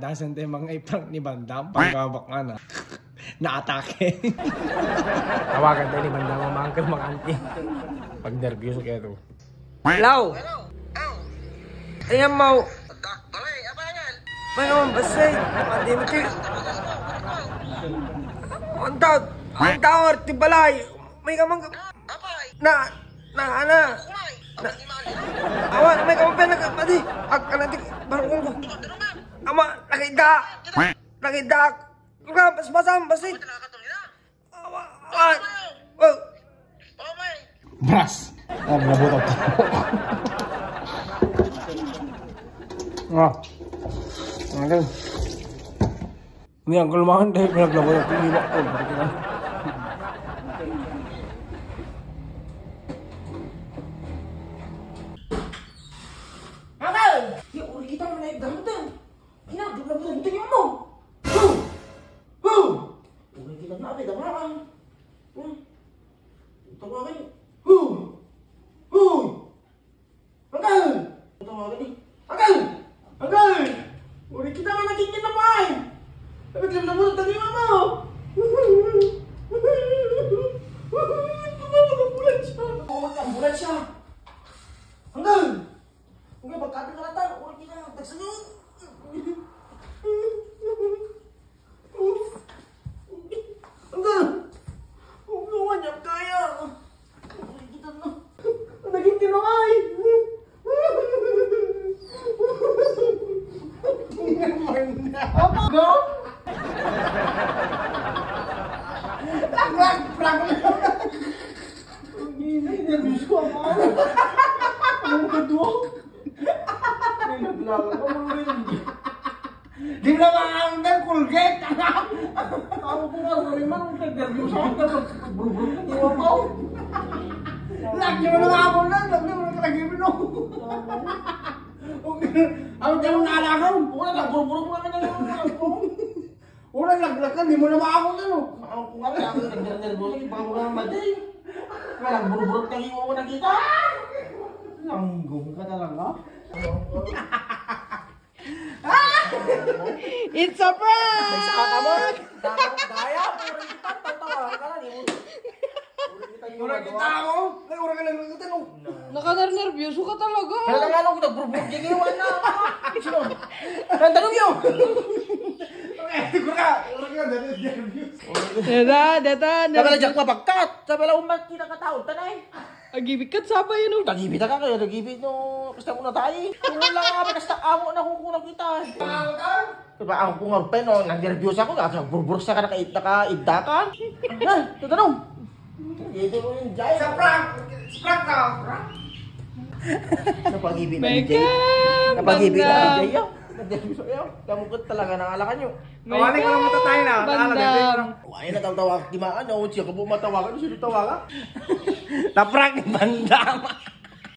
Kadalasan tayo mga iprank ni Bandam. Pagkabak nga na. Na-atake. Tawagan tayo ni Bandam mga uncle, mga auntie. Pag nervous kayo to. Hello? Ayan mo. Balay, apa yan? May naman basay. Hindi mo tayo. Ang tawar, tibalay. May kamang... Apay? Ana. Kumay? Apa ni mali? Awan, may kamang pena ka. Pati, natin, barong ko. Ama, nakita. Kaya, basam, basay. Ito nakakatong nila? Awan. Oh. Oh, may. Bras. Nabutot. Ano? Ini ang kelemahan dahil pinaglaban ng piliwak ko. Akal! Ya, udah kita menaik ganteng. Pinaglaban ng tingin mo. Udah kita nabi, damaan. Tawagan ni. Akal! Tawagan ni. Akal! Udah kita mana kingin naman. Tapi dalam mulut tadi mama. Bulan siya. Hanggang pagkati ka natin, ulit kita nagtagsanyon. Hanggang niya kaya. Ulit kita na. Naging tinangay. Apa go? Prank. Gini nervous ko ako. Ano ka to? Naglago ko mga di na maanggan Colgate. Ako po nga rin man nervous ako. Buru-buru ka niyo ako. Lagi mo na ako na, lagi mo na kalagin mo. Ang tanong na alakaw, wala lang, buru-buru mo kami na lang. Wala laglakan, di mo na maakong ano. Ako nga rin, ako nagdarnerbosa, baka mo lang matay. Wala lang, buru-buru tayo mo nakita. Langgong ka talaga. It's a prank! May saka mo. Daya, puro kita, tatawa ka lang. Puro kita ako. May ura ka lang ng tanong. Nakanervyuso ka talaga. Kaya nga lang ko nagburubog yung iwan na. Sino? Ang tanong yun. Tiguro ka. Ura ka na nervyos. Data. Sabi na dyan mapagkat. Sabi na umat kita kataon. Tanay. Agibig kat sapa yun. Tagibit ka kayo. Tagibit no. Kasta mo na tayo. Kung wala nga pa. Kasta amo na kukulang kita. Diba ako kung arpen no. Nang-nervyos ako. Burburus na ka nakaibda ka. Ha? Tatanong. Ito mo yung jay. Sa prank ka. Napag-ibig na ni Jay. Napag-ibig na ni Jay. Kamukot talaga ng alakan nyo. Kawaling ko lang matatay na. Bandam. Ay, natawag. Di ba? Ano? Siya ka po matawagan. Sino tawagan? Na-prank ni Bandam.